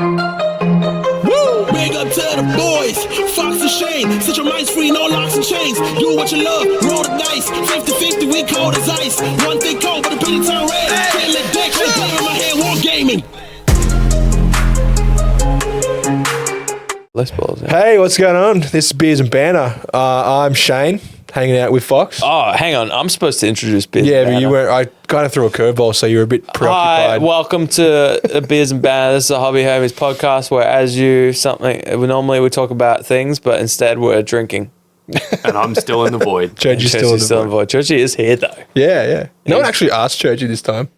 Woo! Big up to the boys, Fox and Shane. Set your minds free, no locks and chains. Do what you love, roll the dice. 50-50, we cold as ice. One thing cold, but the penny turn red. Can't let deck, play in my head, war gaming. Less balls. Yeah. Hey, what's going on? This is Beers and Banter. I'm Shane, hanging out with Fox. Oh, hang on. I'm supposed to introduce Beers Yeah, and but Banter. you weren't. I kind of threw a curveball, so you were a bit Hi, preoccupied. welcome to Beers and Banter. This is a Hobby Homies podcast where, normally we talk about things, but instead we're drinking. And I'm still in the void. Churchy's still in the void. Churchy is here though. Yeah. No one actually asked Churchy this time.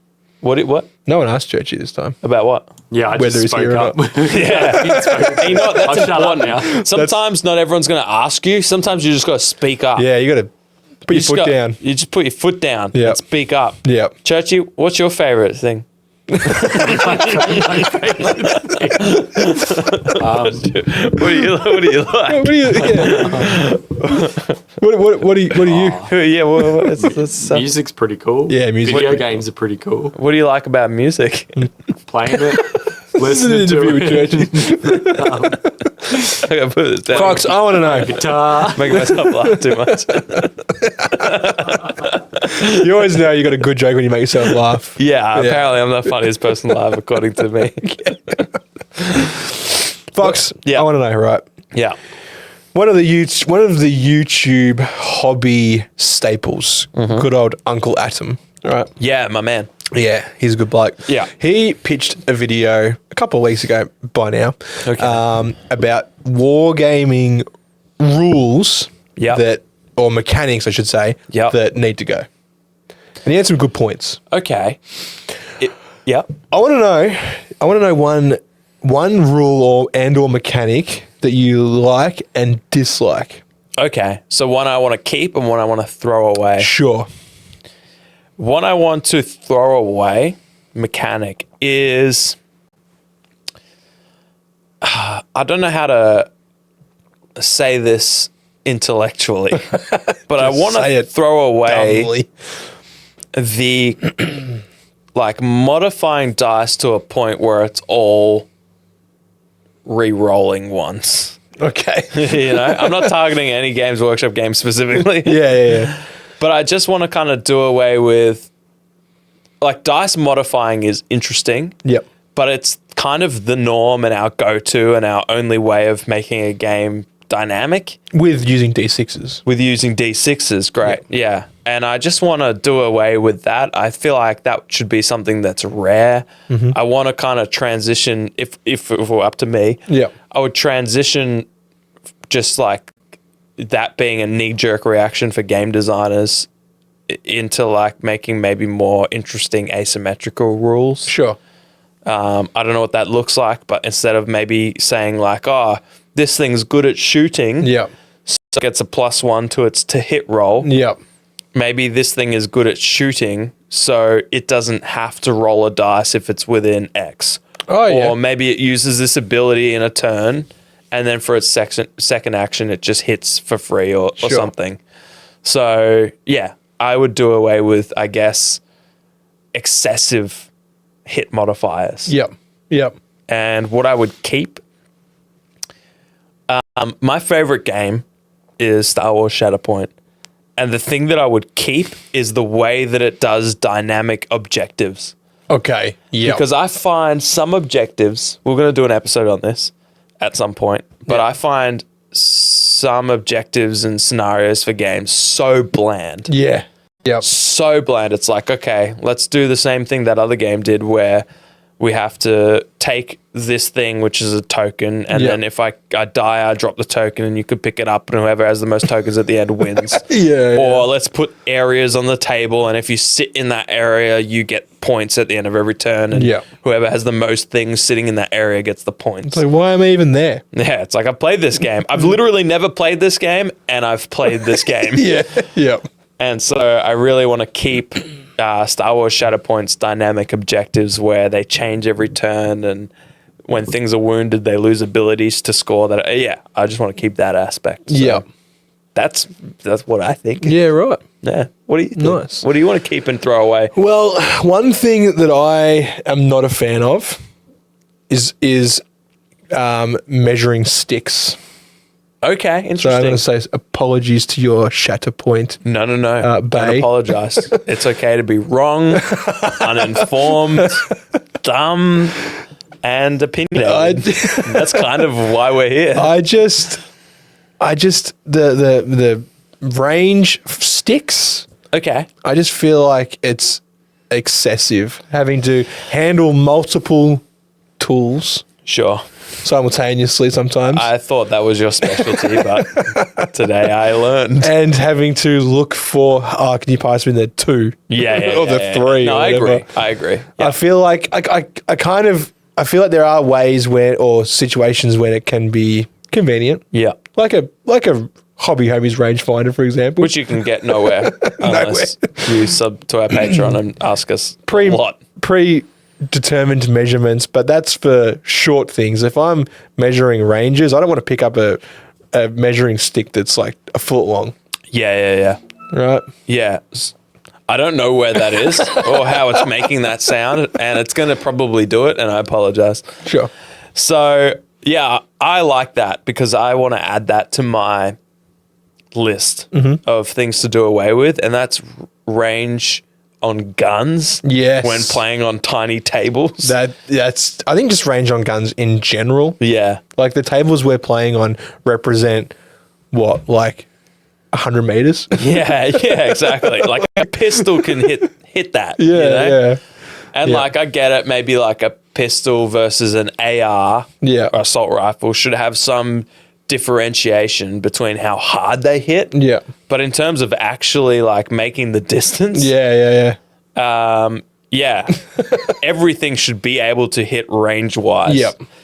What? No one asked Churchy this time. About what? Yeah, I Whether just he's spoke here or up. not. Yeah. You know what, that's I'll shut up important. now. Sometimes not everyone's going to ask you. Sometimes you just got to speak up. Yeah, you got to put your foot down. You just put your foot down Yep. and speak up. Yeah. Churchy, what's your favourite thing? What do you like? What do you? Yeah. What do you? Yeah, let's, Music's pretty cool. Yeah, music. Video games are pretty cool. what do you like about music? Playing it, This is an listening interview with to Churchy. I gotta put this down. Fox, I want to know. guitar. Making myself laugh too much. You always know you got a good joke when you make yourself laugh. Yeah, apparently I'm the funniest person alive, according to me. Fox, Yeah. I want to know. Right. Yeah. One of the YouTube hobby staples, good old Uncle Atom, right? Yeah, my man. Yeah, he's a good bloke. Yeah. He pitched a video a couple of weeks ago by now about wargaming rules Yep. or mechanics, I should say, Yep. that need to go. And he had some good points. Okay. Yeah. I want to know one rule or mechanic that you like and dislike. Okay. So one I want to keep and one I want to throw away. Sure. One I want to throw away mechanic is I don't know how to say this intellectually, but I want say to it throw away Dumbly. the like modifying dice to a point where it's all re-rolling once. Okay. You know, I'm not targeting any Games Workshop game specifically. Yeah. But I just want to kind of do away with, like, dice modifying is interesting. Yep. But it's kind of the norm and our go-to and our only way of making a game dynamic. With using D6s. With using D6s, great. Yeah. And I just want to do away with that. I feel like that should be something that's rare. I want to kind of transition, if it were up to me, Yep. I would transition just like that being a knee-jerk reaction for game designers into like making maybe more interesting asymmetrical rules. Sure. I don't know what that looks like, but instead of maybe saying like, oh, this thing's good at shooting, Yep. so it gets a +1 to its to hit roll. Yep. Maybe this thing is good at shooting, so it doesn't have to roll a dice if it's within X. Oh, yeah. Or maybe it uses this ability in a turn, and then for its second action, it just hits for free or something. So, yeah, I would do away with, I guess, excessive hit modifiers. Yep. And what I would keep, my favorite game is Star Wars Shatterpoint. And the thing that I would keep is the way that it does dynamic objectives. Okay. Yep. Because I find some objectives, we're going to do an episode on this at some point, but I find some objectives and scenarios for games so bland. Yeah. Yep. So bland. It's like, okay, let's do the same thing that other game did where we have to take this thing, which is a token, and then if I die, I drop the token and you could pick it up, and whoever has the most tokens at the end wins. Or let's put areas on the table, and if you sit in that area, you get points at the end of every turn, and whoever has the most things sitting in that area gets the points. It's like, why am I even there? Yeah, it's like I've played this game. I've literally never played this game, and I've played this game. Yep. And so I really want to keep Star Wars Shatterpoint's dynamic objectives where they change every turn, and when things are wounded, they lose abilities to score that. I just want to keep that aspect. So that's what I think. Yeah, right. Yeah. What do you think? Nice. What do you want to keep and throw away? Well, one thing that I am not a fan of is measuring sticks. Okay, So interesting. I'm going to say apologies to your Shatterpoint. No. Don't Bay. apologize. It's okay to be wrong, uninformed, dumb, and opinionated. That's kind of why we're here. I just the range sticks. Okay. I just feel like it's excessive having to handle multiple tools Sure. simultaneously sometimes. I thought that was your specialty, but today I learned. and having to look for, can you pass me the 2? Yeah. or the 3. No, or I whatever. agree. I agree. I feel like I feel like there are ways where, or situations when it can be convenient. Yeah. Like a Hobby Homies rangefinder, for example. Which you can get nowhere unless you sub to our Patreon and ask us a lot. Predetermined measurements, but that's for short things. If I'm measuring ranges, I don't want to pick up a measuring stick that's like a foot long. Yeah. Right? Yeah. I don't know where that is or how it's making that sound, and it's going to probably do it, and I apologize. Sure. So, yeah, I like that because I want to add that to my list of things to do away with, and that's range on guns. Yes. When playing on tiny tables. That's I think just range on guns in general. Yeah. Like the tables we're playing on represent what, like 100 meters? Yeah, exactly. Like a pistol can hit that. you know? Yeah. And Yeah. like I get it, maybe like a pistol versus an AR Yeah. or assault rifle should have some differentiation between how hard they hit. Yeah. But in terms of actually like making the distance, Yeah. yeah, everything should be able to hit range wise.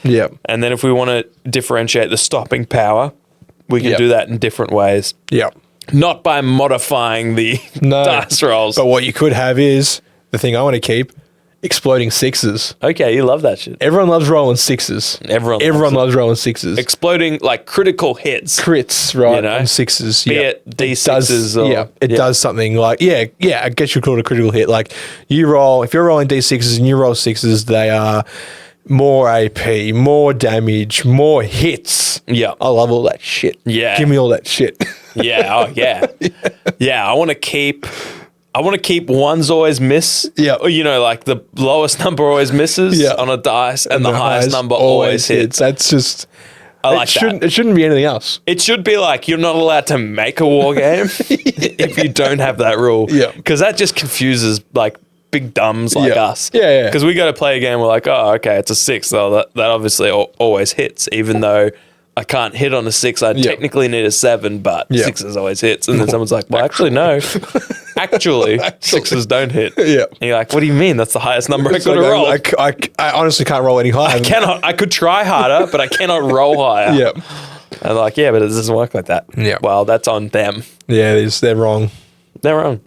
Yep. And then if we want to differentiate the stopping power, we can Yep. do that in different ways. Yep. Not by modifying the No. dice rolls. But what you could have is the thing I want to keep: exploding sixes. Okay, you love that shit. Everyone loves rolling sixes. Everyone loves rolling sixes. Exploding like critical hits. Crits, right? You know? On sixes. Be yeah. it D6s or... It does something like, I guess you call it a critical hit. Like you roll, if you're rolling D6s and you roll sixes, they are more AP, more damage, more hits. Yeah. I love all that shit. Yeah. Give me all that shit. Yeah, yeah. I want to keep ones always miss. Yeah. Or, you know, like the lowest number always misses Yeah. on a dice and the highest number always hits. That's just, I like that. It shouldn't be anything else. It should be like you're not allowed to make a war game if you don't have that rule. Yeah. Because that just confuses like big dumbs like Yeah. us. Yeah. Because we go to play a game, we're like, oh, okay, it's a 6. So that obviously always hits, even though I can't hit on a 6. I technically need a 7, but 6s always hits. And then someone's like, well, actually, no. Actually, 6s don't hit. Yeah. And you're like, what do you mean? That's the highest number I It's could like, roll. I honestly can't roll any higher. I could try harder, but I cannot roll higher. Yeah. And like, yeah, but it doesn't work like that. Yeah. Well, that's on them. Yeah, they're wrong. They're wrong.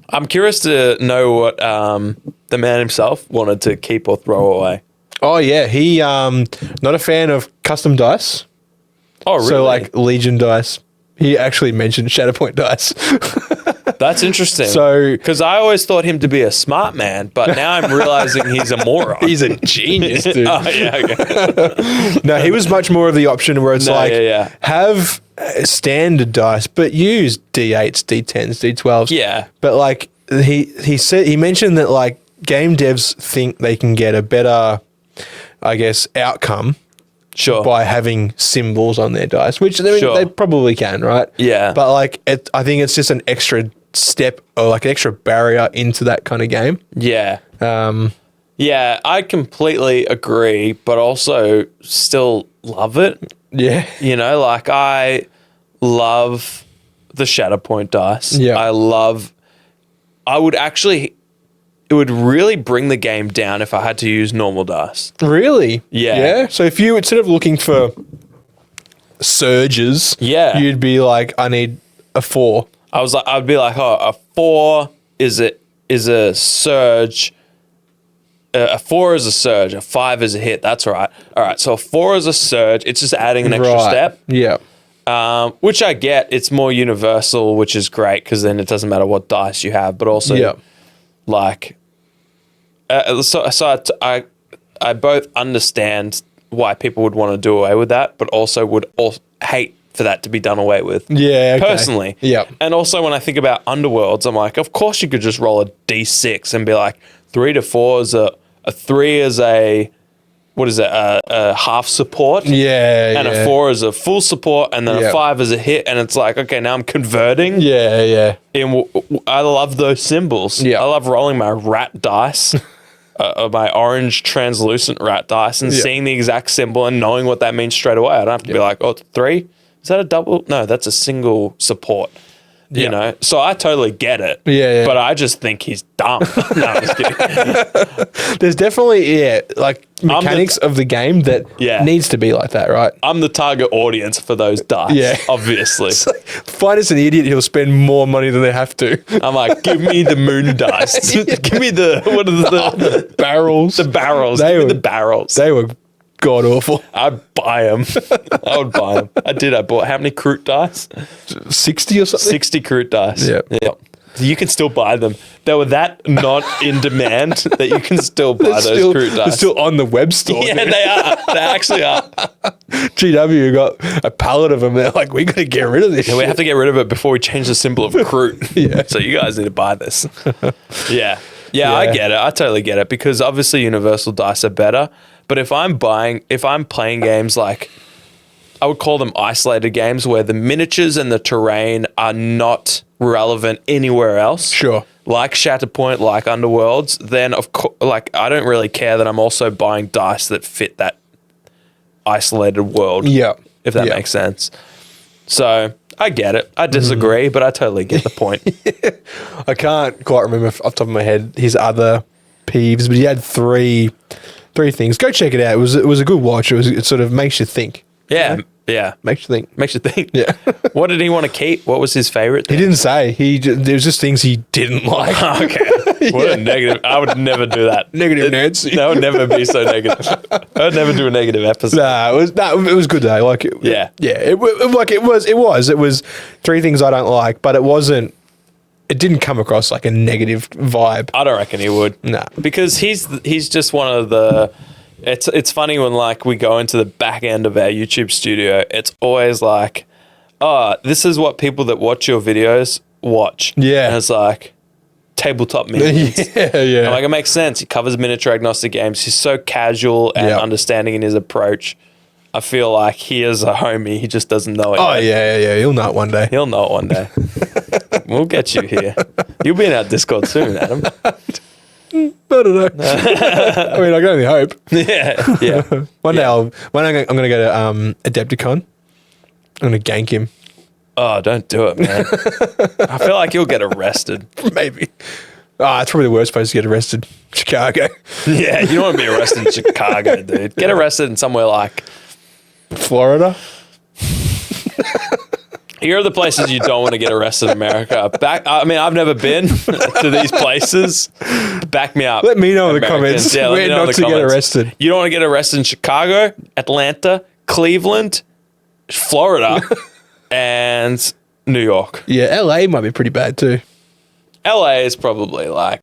I'm curious to know what the man himself wanted to keep or throw away. Oh yeah, he not a fan of custom dice. Oh, really? So like Legion dice. He actually mentioned Shatterpoint dice. That's interesting. So- because I always thought him to be a smart man, but now I'm realizing he's a moron. He's a genius, dude. Oh, yeah, okay. No, he was much more of the option where it's have standard dice, but use D8s, D10s, D12s. Yeah. But like he mentioned that like game devs think they can get a better, I guess, outcome Sure. by having symbols on their dice, which they probably can, right? Yeah. But like, I think it's just an extra step or like an extra barrier into that kind of game. Yeah. Yeah, I completely agree, but also still love it. Yeah. You know, like I love the Shatterpoint dice. Yeah. It would really bring the game down if I had to use normal dice. Really? Yeah. Yeah. So if you, instead of looking for surges, you'd be like, I need a 4. I'd be like, oh, a 4 is a surge. A 4 is a surge. A 5 is a hit. That's right. All right. So a 4 is a surge. It's just adding an extra step. Yeah. Which I get. It's more universal, which is great because then it doesn't matter what dice you have. But also, like, I both understand why people would want to do away with that, but also would hate for that to be done away with. Yeah, okay. Personally. Yeah. And also when I think about Underworlds, I'm like, of course you could just roll a D6 and be like 3 to 4 is a 3 is a what is it? A half support. Yeah, and a 4 is a full support, and then a 5 is a hit, and it's like, okay, now I'm converting. Yeah. I love those symbols. Yeah. I love rolling my rat dice, my orange translucent rat dice, and seeing the exact symbol and knowing what that means straight away. I don't have to be like, oh, it's 3? Is that a double? No, that's a single support. You know, so I totally get it. Yeah. But I just think he's dumb. No, I'm just kidding. There's definitely, like mechanics of the game that needs to be like that, right? I'm the target audience for those dice. Yeah. Obviously. Find us an idiot who'll spend more money than they have to. I'm like, give me the moon dice. Give me the barrels. The barrels. Give me the barrels. They were god awful. I'd buy them. I would buy them. I did. I bought how many Kroot dice? 60 or something? 60 Kroot dice. Yeah. You can still buy them. They were that not in demand that you can still buy those Kroot dice. They're still on the web store. Yeah, they are. They actually are. GW got a pallet of them. They're like, we got to get rid of this. Yeah, we have to get rid of it before we change the symbol of Kroot. Yeah. So you guys need to buy this. Yeah, I get it. I totally get it, because obviously Universal dice are better. But if I'm playing games like, I would call them isolated games where the miniatures and the terrain are not relevant anywhere else. Sure. Like Shatterpoint, like Underworlds, then of course, like, I don't really care that I'm also buying dice that fit that isolated world. Yeah. If that makes sense. So I get it. I disagree, but I totally get the point. I can't quite remember off the top of my head his other peeves, but he had three things. Go check it out. It was a good watch. It sort of makes you think. Yeah. You know? Yeah. Makes you think. Makes you think. Yeah. What did he want to keep? What was his favorite thing? He didn't say. There was just things he didn't like. Okay. What a negative. I would never do that. Negative Nancy. That would never be so negative. I'd never do a negative episode. It was good though. Like it was 3 things I don't like, but it didn't come across like a negative vibe. I don't reckon he would. Nah. Because he's just one of the. It's funny when like we go into the back end of our YouTube studio. It's always like, oh, this is what people that watch your videos watch. Yeah. And it's like tabletop minions. Yeah. And like, it makes sense. He covers miniature agnostic games. He's so casual and understanding in his approach. I feel like he is a homie. He just doesn't know it. Oh, yeah. He'll know it one day. He'll know it one day. We'll get you here. You'll be in our Discord soon, Adam. I don't know. I mean, I can only hope. Yeah. One day I'm going to go to Adepticon. I'm going to gank him. Oh, don't do it, man. I feel like you'll get arrested. Maybe. It's probably the worst place to get arrested. Chicago. Yeah, you don't want to be arrested in Chicago, dude. Get arrested in somewhere like Florida. Here are the places you don't want to get arrested in America. I've never been to these places. Back me up. Let me know in the comments where not to get arrested. You don't want to get arrested in Chicago, Atlanta, Cleveland, Florida, and New York. Yeah, LA might be pretty bad too. LA is probably like,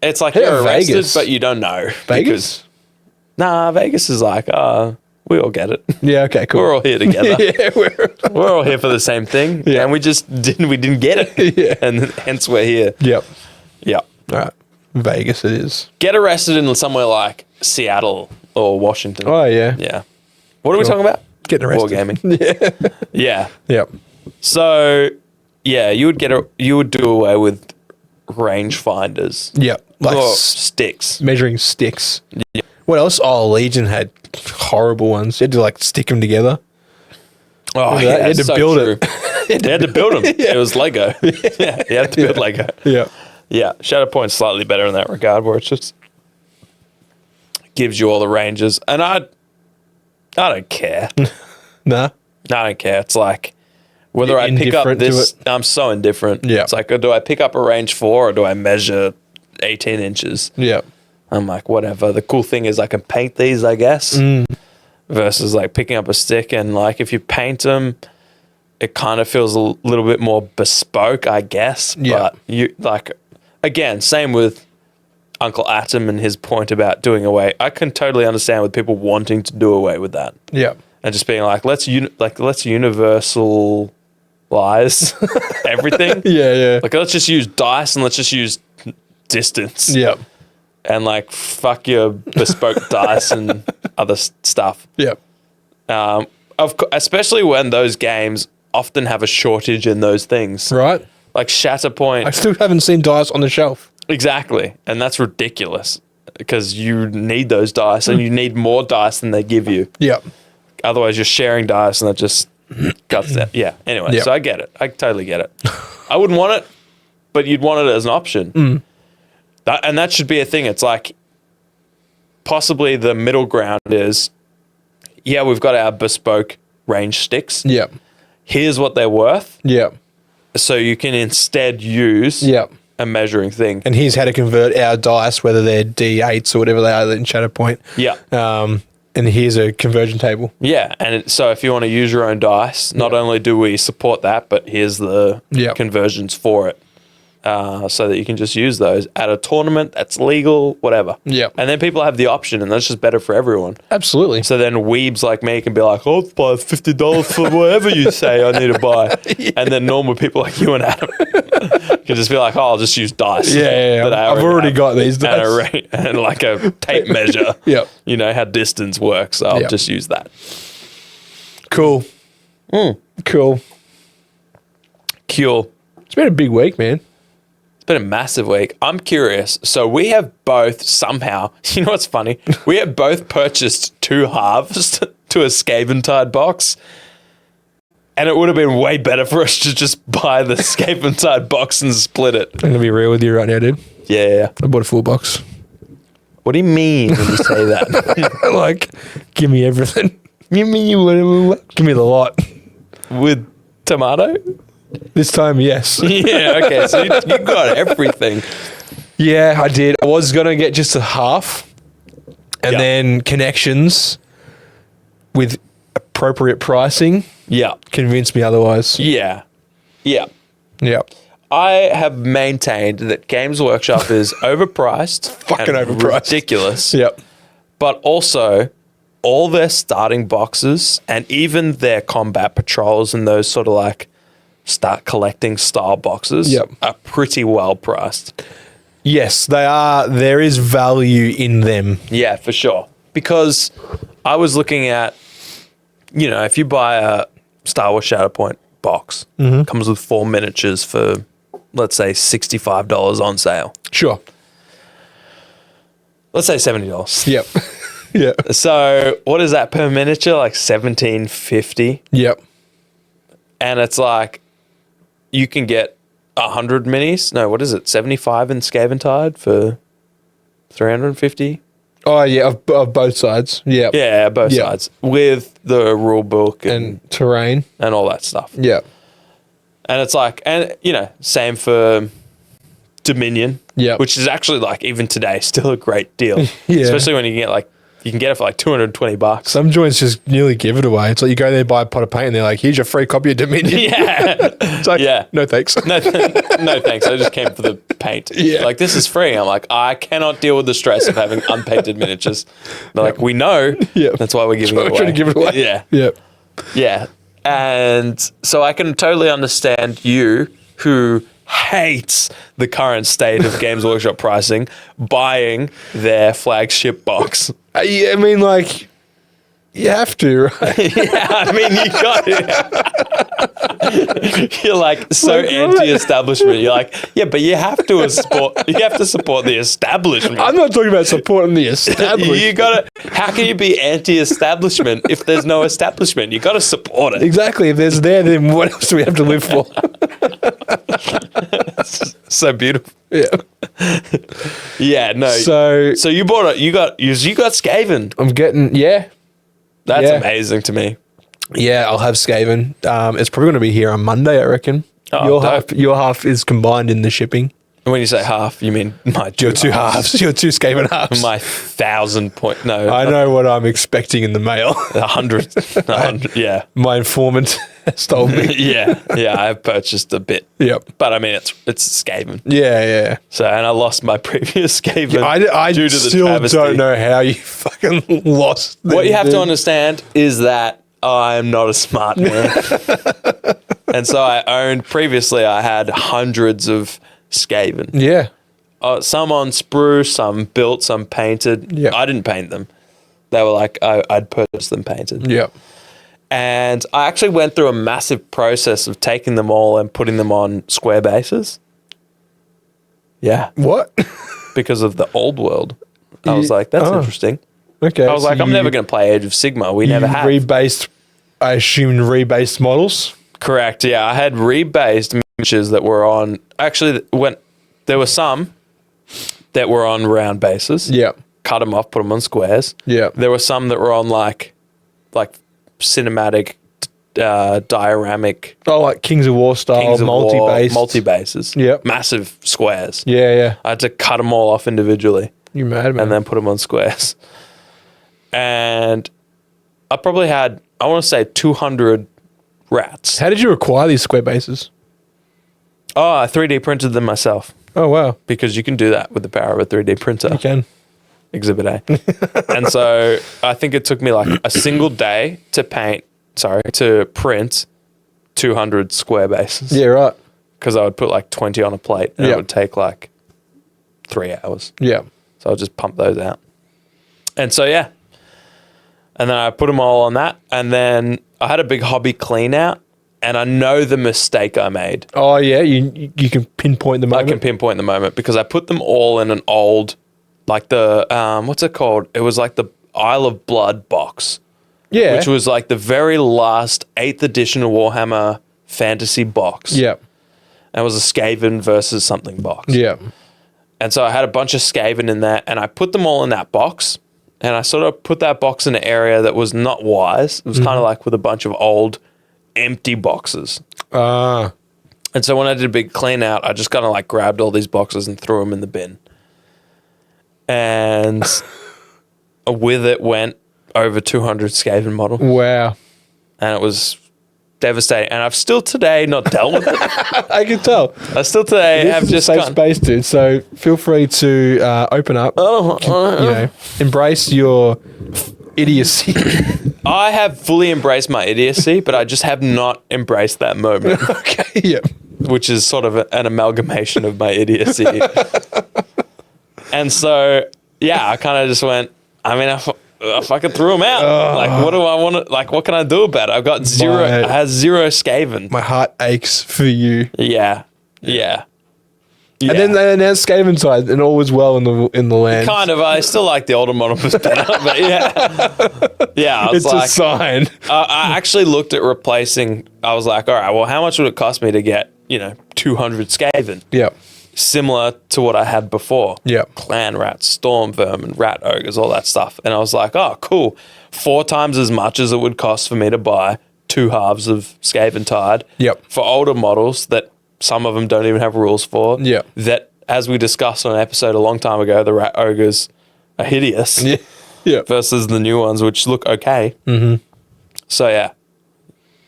it's like you're arrested, Vegas. But you don't know. Vegas? Vegas is like, we all get it. Yeah, okay, cool. We're all here together. Yeah, we're all here for the same thing. Yeah. And we didn't get it. Yeah. And hence we're here. Yep. Yep. All right. Vegas it is. Get arrested in somewhere like Seattle or Washington. Oh, yeah. Yeah. What are we talking about? Getting arrested. Wargaming. Yeah. Yeah. Yep. So, yeah, you would do away with range finders. Yep. Like sticks. Measuring sticks. Yeah. What else? Oh, Legion had horrible ones. You had to like stick them together. Oh, yeah. You had to build it. You had to build them. Yeah. It was Lego. Yeah. You had to build Lego. Yeah. Yeah. Shatterpoint's slightly better in that regard, where it just gives you all the ranges. And I don't care. Nah. I don't care. It's like, whether I pick up this, I'm so indifferent. Yeah. It's like, do I pick up a range 4 or do I measure 18 inches? Yeah. I'm like, whatever. The cool thing is I can paint these, I guess, versus like picking up a stick. And like, if you paint them, it kind of feels a little bit more bespoke, I guess. Yeah. But you like, again, same with Uncle Atom and his point about doing away. I can totally understand with people wanting to do away with that. Yeah. And just being like, let's universalize everything. Yeah. Like, let's just use dice and let's just use distance. Yeah. And like, fuck your bespoke dice and other stuff. Yeah. Especially when those games often have a shortage in those things. Right. Like Shatterpoint. I still haven't seen dice on the shelf. Exactly. And that's ridiculous because you need those dice and you need more dice than they give you. Yeah. Otherwise, you're sharing dice and that just cuts that. Yeah. Anyway, Yeah. so I get it. I totally get it. I wouldn't want it, but you'd want it as an option. And that should be a thing. It's like possibly the middle ground is, yeah, we've got our bespoke range sticks. Yeah. Here's what they're worth. Yeah. So you can instead use Yeah. a measuring thing. And here's how to convert our dice, whether they're D8s or whatever they are in Shatterpoint. Yeah. And here's a conversion table. Yeah. And so if you want to use your own dice, not only do we support that, but here's the Yeah. conversions for it. So that you can just use those at a tournament that's legal, whatever. Yeah. And then people have the option, and that's just better for everyone. Absolutely. So then weebs like me can be like, I'll buy $50 for whatever you say I need to buy. And then normal people like you and Adam can just be like, oh, I'll just use dice. Yeah. that I I've already have. got these dice. And like a tape measure. Yep. You know how distance works. So I'll Yep. just use that. Cool. Cool. Cool. It's been a big week, man. Been a massive week. I'm curious. So we have both somehow, you know what's funny? We have both purchased 2 halves to a Scaventide box. And it would have been way better for us to just buy the Scaventide box and split it. I'm going to be real with you right now, dude. Yeah. I bought a full box. What do you mean when you say that? Like, give me everything. You mean whatever? Give me the lot. With tomato? This time, yes. Yeah, okay. So you got everything. Yeah, I did. I was going to get just a half and Yeah. then connections with appropriate pricing Yeah. convinced me otherwise. Yeah. Yeah. Yeah. I have maintained that Games Workshop is overpriced. Fucking and overpriced. Ridiculous. Yep. But also, all their starting boxes and even their combat patrols and those sort of like start collecting style boxes Yep. are pretty well priced. Yes, they are. There is value in them. Yeah, for sure. Because I was looking at, you know, if you buy a Star Wars Shatterpoint box, comes with 4 miniatures for, let's say, $65 on sale. Sure. Let's say $70. Yep. Yep. So what is that per miniature? Like $17.50. Yep. And it's like, you can get 100 minis. No, what is it? 75 in Scaventide for 350. Oh, yeah, of both sides. Yep. Yeah, both Yeah. sides with the rule book and terrain. all that stuff. Yep. And it's like, and you know, same for Dominion. Yep. Which is actually like even today still a great deal. Yeah. Especially when you can get like, you can get it for like $220. Some joints just nearly give it away. It's like you go there, buy a pot of paint, and they're like, here's your free copy of Dominion. Yeah. It's like, Yeah. no thanks. No, no thanks. I just came for the paint. Yeah. Like, this is free. I'm like, I cannot deal with the stress of having unpainted miniatures. They're like, we know. Yeah. That's why we're giving it We're away. trying to give it away. Yeah. Yep. Yeah. And so I can totally understand you who hates the current state of Games Workshop pricing buying their flagship box. I mean, like, you have to, right? Yeah, I mean, you got it. You're like so Like, anti-establishment. You're like, yeah, but you have to support. You have to support the establishment. I'm not talking about supporting the establishment. You gotta. How can you be anti-establishment if there's no establishment? You gotta support it. Exactly. If there's there, then what else do we have to live for? So beautiful. Yeah. Yeah. No. So you bought it. You got Skaven. I'm getting, yeah. That's Yeah. amazing to me. Yeah, I'll have Skaven. It's probably going to be here on Monday, I reckon. Oh, dope. Your half is combined in the shipping. And when you say half, you mean my Your two halves. Your two Skaven halves. My 1,000 point. No, I know what I'm expecting in the mail. 100. 100. Yeah. My informant has told me. Yeah. Yeah. I've purchased a bit. Yep. But I mean, it's Skaven. Yeah. So, and I lost my previous Skaven. I due to the still travesty. don't know how you fucking lost them, What you have dude. to understand is that I'm not a smart man. And so previously I had hundreds of Skaven. Yeah. Some on sprue, some built, some painted. Yeah. I didn't paint them. They were like, I'd purchased them painted. Yep. And I actually went through a massive process of taking them all and putting them on square bases. Yeah. What? Because of the old world. I was Yeah. like, that's Oh. interesting. Okay. I was like, I'm never going to play Age of Sigma. We never have. Rebased, I assumed rebased models. Correct. Yeah, I had rebased miniatures that were on. Actually, there were some that were on round bases. Yep. Cut them off, put them on squares. Yep. There were some that were on like cinematic, dioramic Oh, like Kings of War style, Kings of War multi-based. multi-bases. Yep. Massive squares. Yeah. I had to cut them all off individually You mad, man? and then put them on squares. And I probably had, I want to say 200 rats. How did you acquire these square bases? Oh, I 3D printed them myself Oh, wow. because you can do that with the power of a 3D printer. You can. Exhibit A. And so I think it took me like a single day to print 200 square bases. Yeah, right. Because I would put like 20 on a plate and Yeah. it would take like 3 hours. Yeah. So I'll just pump those out. And so, yeah. And then I put them all on that. And then I had a big hobby clean out. And I know the mistake I made. Oh, yeah. You can pinpoint the moment. I can pinpoint the moment because I put them all in an old, like the, what's it called? It was like the Isle of Blood box. Yeah. Which was like the very last 8th edition of Warhammer fantasy box. Yeah. And it was a Skaven versus something box. Yeah. And so I had a bunch of Skaven in there and I put them all in that box. And I sort of put that box in an area that was not wise. It was kind of like with a bunch of old empty boxes. Ah. And so when I did a big clean out, I just kind of like grabbed all these boxes and threw them in the bin. And with it went over 200 Skaven model. Wow. And it was devastating. And I've still today not dealt with it. I can tell. I still today This have is just a safe gone, space, dude. So feel free to open up. Embrace your idiocy. I have fully embraced my idiocy, but I just have not embraced that moment, Okay. Yeah. which is sort of an amalgamation of my idiocy. And so, yeah, I kind of just went, I fucking threw them out. Like, what do I want to, like, what can I do about it? I've got zero, My- I had zero Skaven. My heart aches for you. Yeah. And then they announced Skaventide, and all was well in the land. kind of, I still like the older model better, but yeah, I was It's like, a sign. I actually looked at replacing. I was like, all right, well, how much would it cost me to get 200 Skaven, Yeah. similar to what I had before? Yeah. Clan rats, storm vermin, rat ogres, all that stuff. And I was like, oh, cool, 4 times as much as it would cost for me to buy 2 halves of Skaventide. Yep. For older models that some of them don't even have rules for. Yeah. That, as we discussed on an episode a long time ago, the rat ogres are hideous. Yeah. Yeah. Versus the new ones, which look okay. Mm-hmm. So, yeah.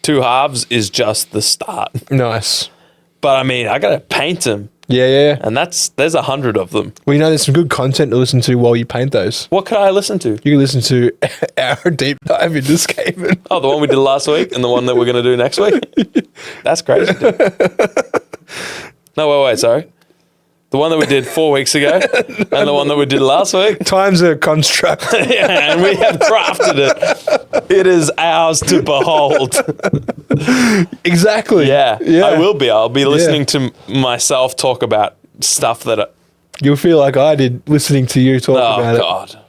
2 halves is just the start. Nice. But, I mean, I got to paint them. Yeah. And there's 100 of them. Well, there's some good content to listen to while you paint those. What could I listen to? You can listen to our deep dive into Skaven. Oh, the one we did last week and the one that we're going to do next week? That's crazy. No, wait, sorry. The one that we did 4 weeks ago and the one that we did last week. Time's a construct. Yeah, and we have crafted it. It is ours to behold. Exactly. Yeah, Yeah. I will be. I'll be listening to myself talk about stuff that... You'll feel like I did listening to you talk Oh, about God.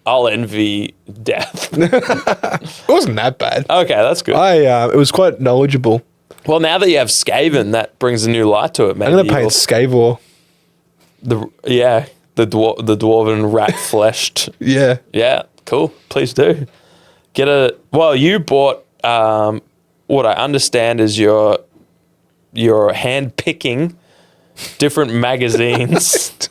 I'll envy death. it. It wasn't that bad. Okay, that's good. It was quite knowledgeable. Well, now that you have Skaven, that brings a new light to it. Maybe I'm going to paint Skavor. the dwarven rat fleshed. Yeah. Yeah, cool. Please do. You bought what I understand is your hand picking different magazines.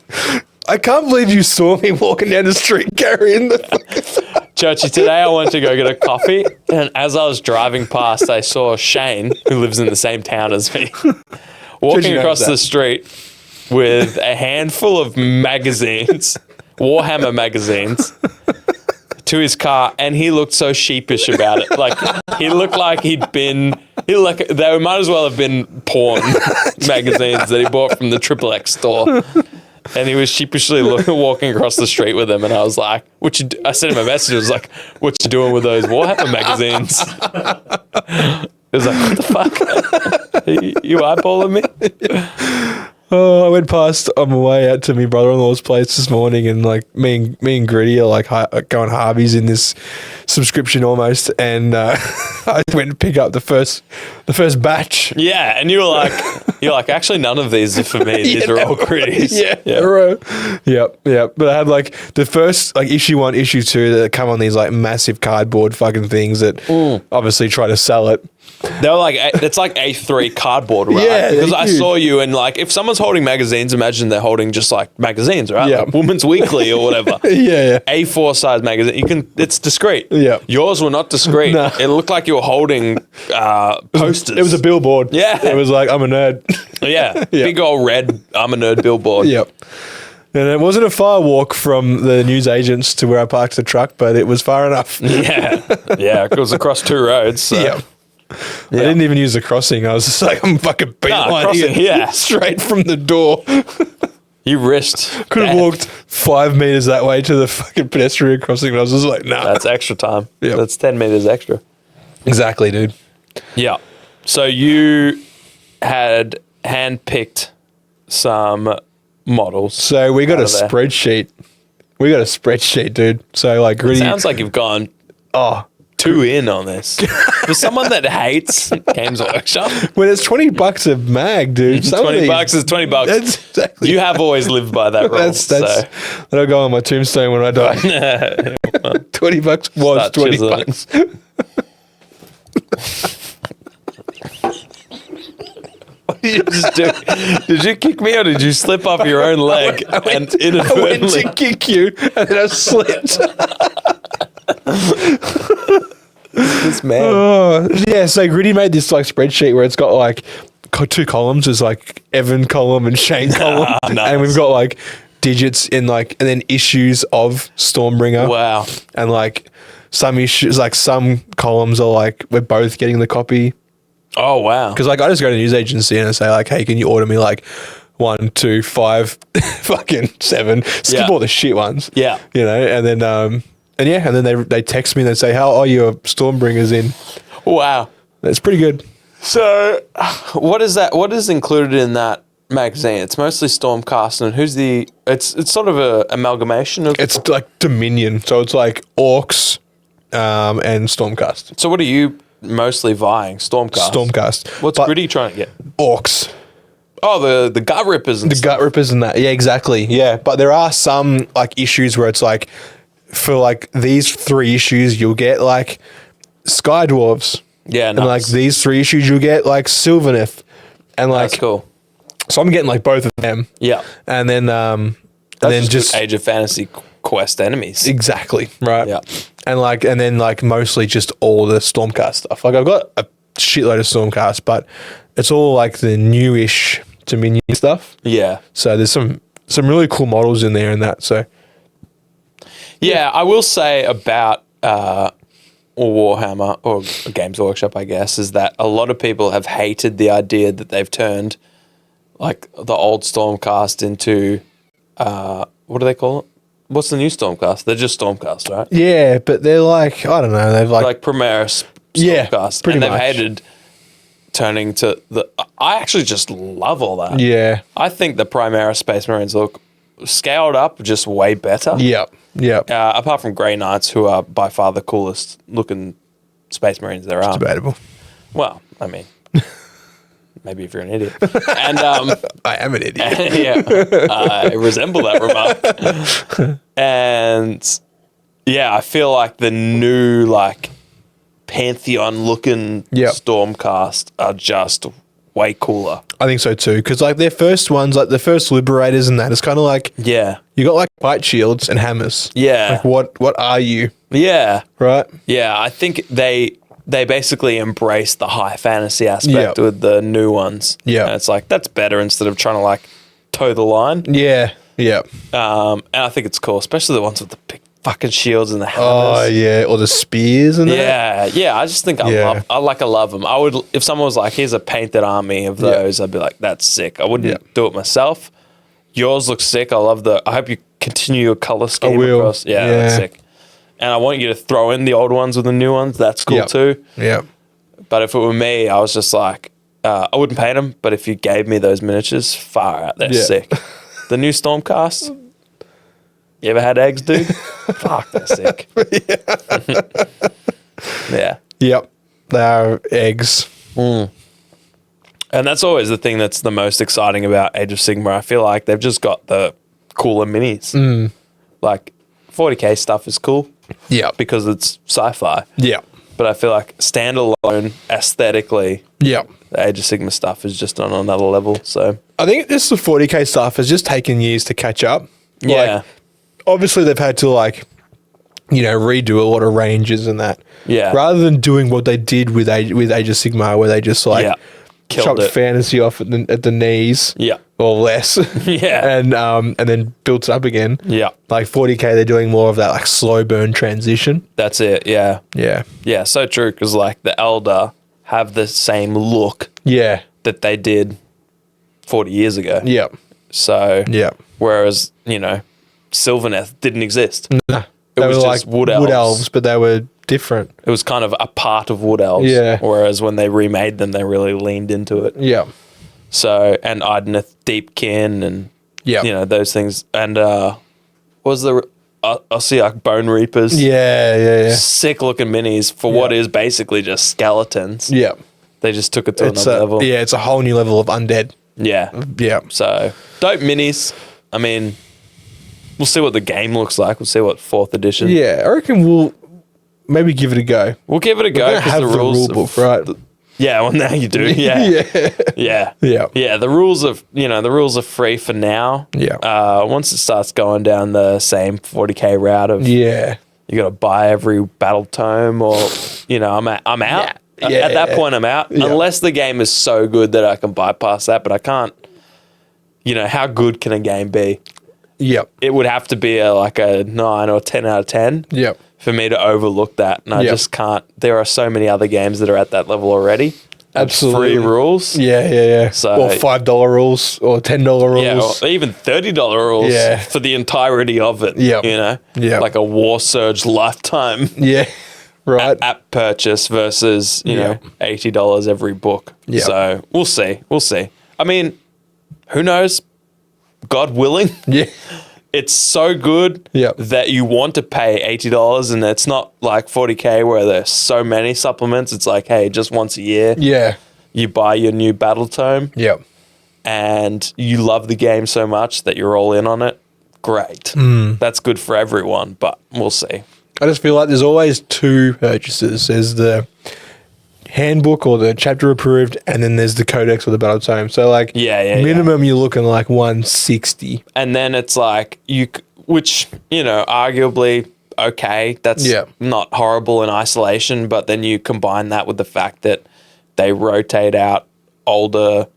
I can't believe you saw me walking down the street carrying the. Churchy, today I went to go get a coffee, and as I was driving past, I saw Shane, who lives in the same town as me, walking across the street with a handful of magazines, Warhammer magazines, to his car, and he looked so sheepish about it. Like, he looked like they might as well have been porn magazines that he bought from the Triple X store. And he was sheepishly walking across the street with them, and I was like, I sent him a message. I was like, what you doing with those Warhammer magazines? He was like, what the fuck? You eyeballing me? Oh, I went past on my way out to my brother-in-law's place this morning, and like me and Gritty are like going Harveys in this subscription almost, and I went to pick up the first batch. Yeah, and you were like, actually, none of these are for me. These are all Gritties. Yep. But I had like the first like issue 1, issue 2 that come on these like massive cardboard fucking things that obviously try to sell it. They were like, it's like A3 cardboard, right? Yeah, because I huge. saw you, and like, if someone's holding magazines, imagine they're holding just like magazines, right? Yeah. Like Woman's Weekly or whatever. Yeah. A4 size magazine. It's discreet. Yeah. Yours were not discreet. No. It looked like you were holding posters. It was a billboard. Yeah. It was like, I'm a nerd. Yeah. Big old red, I'm a nerd billboard. Yep. And it wasn't a far walk from the newsagents to where I parked the truck, but it was far enough. Yeah. It was across 2 roads. So. Yep. I didn't even use the crossing. I was just like, I'm fucking crossing, yeah. straight from the door. You risked. Could have walked 5 meters that way to the fucking pedestrian crossing, and I was just like, nah. That's extra time. Yep. That's 10 meters extra. Exactly, dude. Yeah. So you had handpicked some models. So we got a out of there. spreadsheet. Dude. So like really Sounds like you've gone too in on this. For someone that hates Games Workshop, when it's $20 a mag, dude. Some of $20 these- is $20. That's exactly. You have always lived by that rule. That'll go on my tombstone when I die. $20 was Start chiseling. $20. What did you just do? Did you kick me or did you slip off your own leg I went inadvertently? to kick you and then I slipped. This man. Oh, yeah, so Gritty made this like spreadsheet where it's got like 2 columns. There's like Evan column and Shane column. Nice. And we've got like digits in like, and then issues of Stormbringer. Wow. And like some issues, like some columns are like, we're both getting the copy. Oh, wow. Because like I just go to the news agency and I say like, hey, can you order me like 1, 2, 5, fucking 7, skip all the shit ones. Yeah. You know, and then, and then they text me and they say, how are your Stormbringers in? Wow. That's pretty good. So, what is that? What is included in that magazine? It's mostly Stormcast, and who's the? It's sort of a amalgamation of. It's like Dominion. So it's like Orcs and Stormcast. So, what are you mostly vying? Stormcast. What's But Gritty trying to get? Orcs. Oh, the gut rippers and The gut rippers and that. Yeah, exactly. Yeah. But there are some like issues where it's like, for like these 3 issues, you'll get like Sky Dwarves. Yeah, And like these 3 issues, you'll get like Sylvaneth. And like, that's cool. so I'm getting like both of them. Yeah, And then, that's just Age of Fantasy Quest enemies. exactly. Right. Yeah. And then like mostly just all the Stormcast stuff. Like I've got a shitload of Stormcast, but it's all like the newish Dominion stuff. Yeah. So there's some really cool models in there and that. So Yeah, I will say about Warhammer or Games Workshop, I guess, is that a lot of people have hated the idea that they've turned like the old Stormcast into what do they call it? What's the new Stormcast? They're just Stormcast, right? yeah, but they're like, I don't know, they've Like Primaris Yeah, Stormcast. pretty and they've much. hated turning to the. I actually just love all that. yeah, I think the Primaris Space Marines look scaled up just way better. yeah. Apart from Grey Knights, who are by far the coolest looking Space Marines there are. Debatable. Well, I mean, maybe if you're an idiot. And I am an idiot. yeah, I resemble that remark. And yeah, I feel like the new like Pantheon looking Yep. Stormcast are just way cooler. I think so too, because like their first ones, like the first Liberators and that, it's kind of like Yeah. you got like light shields and hammers. Yeah. Like what are you, Yeah. right? Yeah. I think they basically embrace the high fantasy aspect Yeah. with the new ones. Yeah. And it's like, that's better instead of trying to like toe the line. Yeah, yeah. And I think it's cool, especially the ones with the big fucking shields and the hammers. Oh yeah, or the spears and that. Yeah, yeah. I just think Yeah. I love them. I would, if someone was like, "Here's a painted army of those," I'd be like, "That's sick." I wouldn't do it myself. Yours looks sick. I love I hope you continue your color scheme will. across. Yeah, Yeah. that's sick. And I want you to throw in the old ones with the new ones. That's cool Yep. too. Yeah. But if it were me, I was just like, I wouldn't paint them. But if you gave me those miniatures, far out, they're Yeah. sick. The new Stormcast. You ever had eggs, dude? Fuck, they're sick. Yeah. Yep. They are eggs. And that's always the thing that's the most exciting about Age of Sigmar. I feel like they've just got the cooler minis. Like 40k stuff is cool Yeah. because it's sci-fi. Yeah. But I feel like standalone aesthetically, Yeah. the Age of Sigmar stuff is just on another level. So I think this the 40k stuff has just taken years to catch up. yeah, Like, obviously they've had to like, redo a lot of ranges and that. Yeah. Rather than doing what they did with Age of Sigmar, where they just like Yeah. Killed chopped it. fantasy off at the knees. Yeah. Or less. Yeah. And then built it up again. Yeah. Like 40k, they're doing more of that like slow burn transition. That's it. Yeah, Yeah. yeah, so true. Because like the Elder have the same look Yeah. that they did 40 years ago. Yeah. So Yeah. whereas Sylvaneth didn't exist. Nah. It They was were just like wood elves. but they were different. It was kind of a part of Wood Elves. Yeah. Whereas when they remade them, they really leaned into it. Yeah. So, and Idoneth Deepkin and, Yeah. those things. And was there, I see like Bone Reapers. Yeah. Yeah. Yeah. Sick looking minis for what is basically just skeletons. Yeah. They just took it to It's another level. it's a whole new level of undead. Yeah. Yeah. So, dope minis. I mean, we'll see what the game looks like. We'll see what 4th edition. Yeah. I reckon we'll maybe give it a go. We'll give it a go We're gonna because have the rules rule book, right? Yeah, well now you do. Yeah. Yeah. Yeah. Yeah. Yeah, the rules are free for now. Yeah. Once it starts going down the same 40k route of Yeah. you got to buy every battle tome or I'm out. Yeah. At that point I'm out Yeah. unless the game is so good that I can bypass that, but I can't. How good can a game be? Yep. It would have to be like a 9 or 10 out of 10 Yep. for me to overlook that. And I Yep. just can't. There are so many other games that are at that level already. And Absolutely. Free rules. Yeah. Yeah. Yeah. So- or $5 rules or $10 rules. Yeah, or even $30 rules Yeah. for the entirety of it. Yep. Yep. Like a War Surge lifetime Yeah. Right. app purchase versus, Yeah. $80 every book. Yeah. So we'll see. We'll see. I mean, who knows? God willing. Yeah. It's so good Yep. that you want to pay $80 and it's not like 40k where there's so many supplements. It's like, hey, just once a year Yeah. you buy your new battle tome Yep. and you love the game so much that you're all in on it. Great. That's good for everyone, but we'll see. I just feel like there's always two purchases. There's the handbook or the chapter approved, and then there's the codex or the battle tome. So like, Yeah. minimum you're looking like 160. And then it's like which arguably okay, that's Yeah. not horrible in isolation, but then you combine that with the fact that they rotate out older,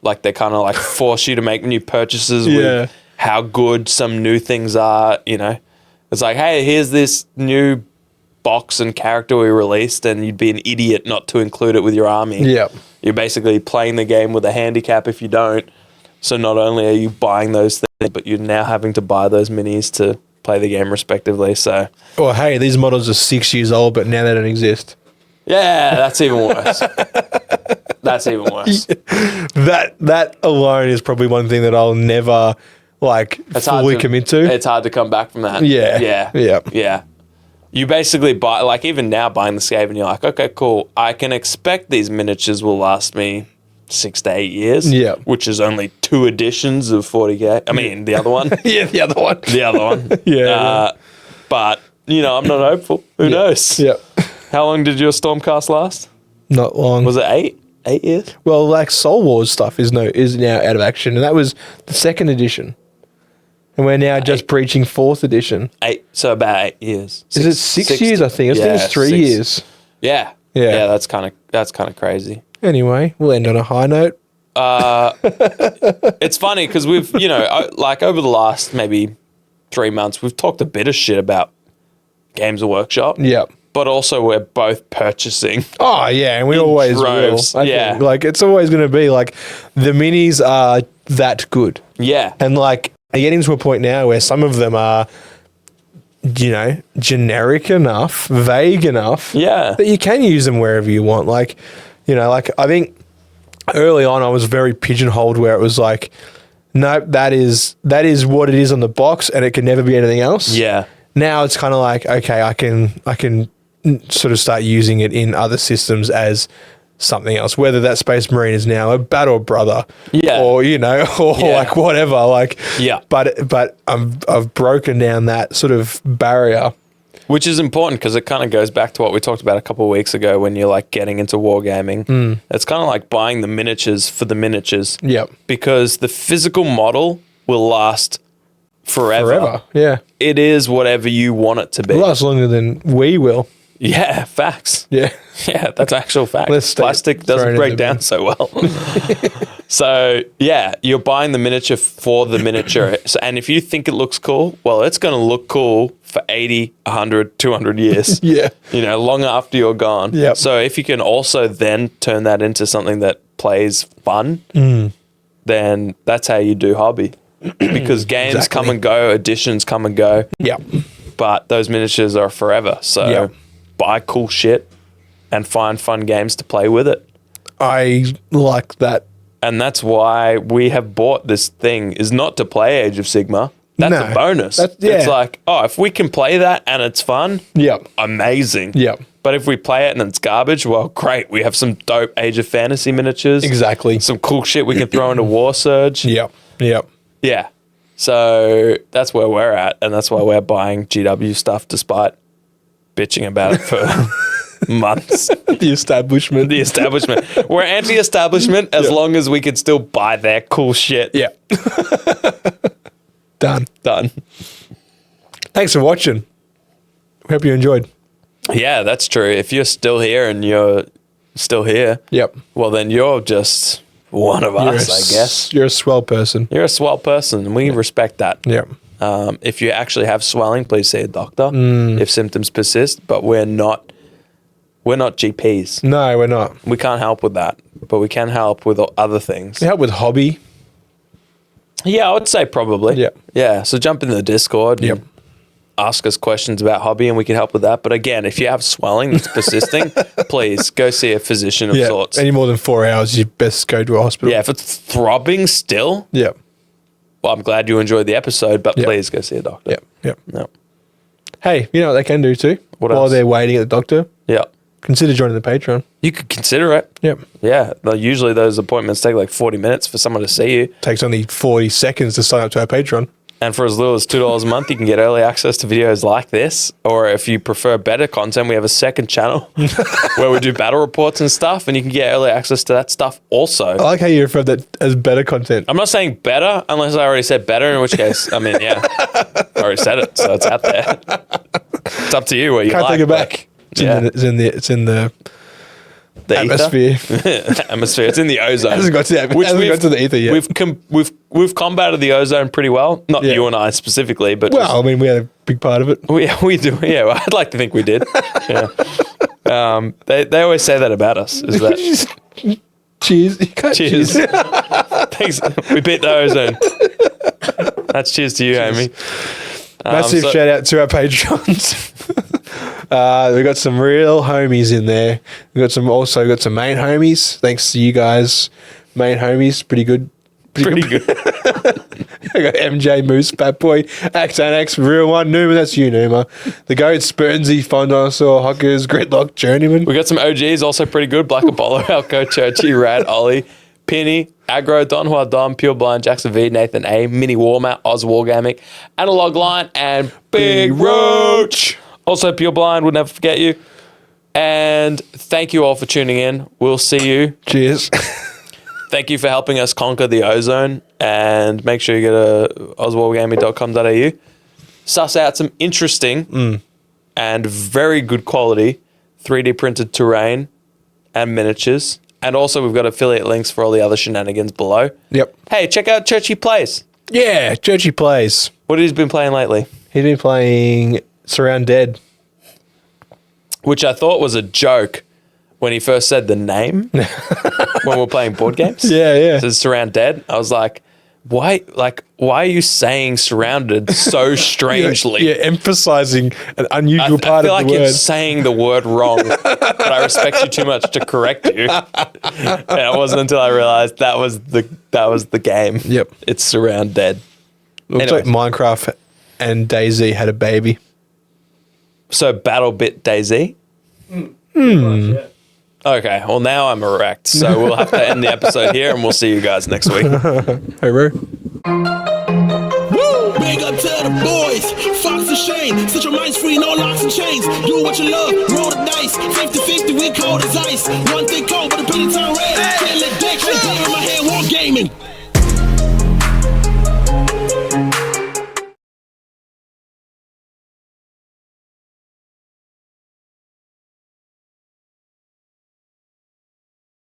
like they kind of like force you to make new purchases Yeah. with how good some new things are. It's like, hey, here's this new box and character we released, and you'd be an idiot not to include it with your army. Yeah. You're basically playing the game with a handicap if you don't. So not only are you buying those things, but you're now having to buy those minis to play the game respectively. So Or hey, these models are 6 years old, but now they don't exist. yeah, that's even worse. That's even worse. That alone is probably one thing that I'll never It's hard fully commit to. It's hard to come back from that. Yeah. Yeah. Yeah. Yeah. You basically buy, like even now buying the Scave and you're like, okay, cool. I can expect these miniatures will last me 6 to 8 years. Yeah. Which is only 2 editions of 40k. I mean, the other one. Yeah, the other one. The other one. Yeah. But, I'm not hopeful. Who knows? Yeah. How long did your Stormcast last? Not long. Was it 8? 8 years. Well, like Soul Wars stuff is now out of action, and that was the 2nd edition, and we're now just breaching 4th edition. 8, so about 8 years. Is it 6 years? I think it's 3 years. Yeah, Yeah. That's kind of crazy. Anyway, we'll end on a high note. It's funny because we've, like over the last maybe 3 months, we've talked a bit of shit about Games Workshop. Yeah. But also we're both purchasing. Oh, yeah, and we always droves. will. I think. Like, it's always going to be like the minis are that good. Yeah. And like, getting to a point now where some of them are, generic enough, vague enough Yeah. that you can use them wherever you want. Like, I think early on I was very pigeonholed where it was like, nope, that is what it is on the box and it can never be anything else. Yeah. Now it's kind of like, okay, I can sort of start using it in other systems as something else, whether that Space Marine is now a Battle Brother, or like whatever, like, But I've broken down that sort of barrier, which is important because it kind of goes back to what we talked about a couple of weeks ago when you're like getting into wargaming. It's kind of like buying the miniatures for the miniatures. Yep. Because the physical model will last forever. Yeah, It is whatever you want it to be. it lasts longer than we will. Yeah, facts. Yeah. Yeah, that's actual fact. Let's stay Plastic thrown doesn't in break the down bin. so well. So, yeah, you're buying the miniature for the miniature. So, and if you think it looks cool, well, it's going to look cool for 80, 100, 200 years. Yeah. Long after you're gone. Yep. So, if you can also then turn that into something that plays fun, then that's how you do hobby. Because games come and go, editions come and go. Yeah. But those miniatures are forever. So Yeah. buy cool shit and find fun games to play with it. I like that. And that's why we have bought this thing, is not to play Age of Sigma. That's No. a bonus. Yeah. It's like, if we can play that and it's fun, Yep. amazing. Yep. But if we play it and it's garbage, well, great. We have some dope Age of Fantasy miniatures. Exactly. Some cool shit we can throw into War Surge. Yep. Yep. Yeah. So that's where we're at. And that's why we're buying GW stuff despite bitching about it for months. The establishment. The establishment. We're anti-establishment as long as we can still buy their cool shit. Yeah. Done. Thanks for watching. Hope you enjoyed. Yeah, that's true. If you're still here and you're still here, Yep. well, then you're just one of us, I guess. You're a swell person. You're a swell person, and we respect that. Yep. If you actually have swelling, please see a doctor if symptoms persist. But we're not GPs. No, we're not. We can't help with that, but we can help with other things. You help with hobby. Yeah, I would say probably. Yep. Yeah. So jump in the Discord. Yep. And ask us questions about hobby, and we can help with that. But again, if you have swelling that's persisting, please go see a physician of sorts. Any more than 4 hours, you best go to a hospital. Yeah. If it's throbbing still, Yep. well, I'm glad you enjoyed the episode, but Yep. please go see a doctor. Yep. Yep. No. Hey, you know what they can do too? What While else? they're waiting at the doctor, Yeah. consider joining the Patreon. You could consider it. Yep. Yeah. Usually those appointments take like 40 minutes for someone to see you. Takes only 40 seconds to sign up to our Patreon. And for as little as $2 a month, you can get early access to videos like this. Or if you prefer better content, we have a second channel where we do battle reports and stuff, and you can get early access to that stuff also. I like how you refer to that as better content. I'm not saying better unless I already said better, in which case, I mean, yeah, I already said it, so it's out there. It's up to you what you Can't like. take it back. It's in the The ether? atmosphere. Atmosphere. It's in the ozone. Hasn't got to the- hasn't got to the ether yet. We've combated the ozone pretty well. Not Yeah. you and I specifically, but Well, I mean, we had a big part of it. we do. Yeah, well, I'd like to think we did. Yeah. They always say that about us. Is that Cheers. You can't cheers? Thanks. We beat the ozone. That's cheers to you, Amy. Massive shout out to our patrons. We got some real homies in there. We got some main homies. Thanks to you guys, main homies. Pretty good. Pretty good. I got MJ Moose, Fat Boy, X, Real One, Numa. That's you, Numa. The Goat, Spernsy, Fond Dinosaur, Hockers, Gridlock, Journeyman. We got some OGs, also pretty good. Black Apollo, Alco, Churchy, Rad, Ollie, Penny, Aggro, Don Hua Dom, Pure Blind, Jackson V, Nathan A, Mini Warmat, Oz Wargamic, Analog Line, and Big Roach. Also, Pure Blind, would never forget you. And thank you all for tuning in. We'll see you. Cheers. Thank you for helping us conquer the ozone. And make sure you go to oswaldgaming.com.au. Suss out some interesting and very good quality 3D printed terrain and miniatures. And also we've got affiliate links for all the other shenanigans below. Yep. Hey, check out Churchy Plays. Yeah, Churchy plays. What have you been playing lately? He's been playing Surround Dead. Which I thought was a joke when he first said the name when we were playing board games. Yeah, yeah. It says Surround Dead. I was like, why are you saying surrounded so strangely? Yeah, emphasizing an unusual I part feel of like the you're word. saying the word wrong, but I respect you too much to correct you. And it wasn't until I realized that was the game. Yep. It's Surround Dead. Looks like Minecraft and DayZ had a baby. So BattleBit DayZ. Okay, well now I'm erect, so we'll have to end the episode here, and we'll see you guys next week. Hey, bro. Woo! Big up to the boys, Fox and Shane. Set your minds free, no locks and chains. Do what you love, roll the dice. 50-50, we cold as ice. One thing cold, but the penny turn red.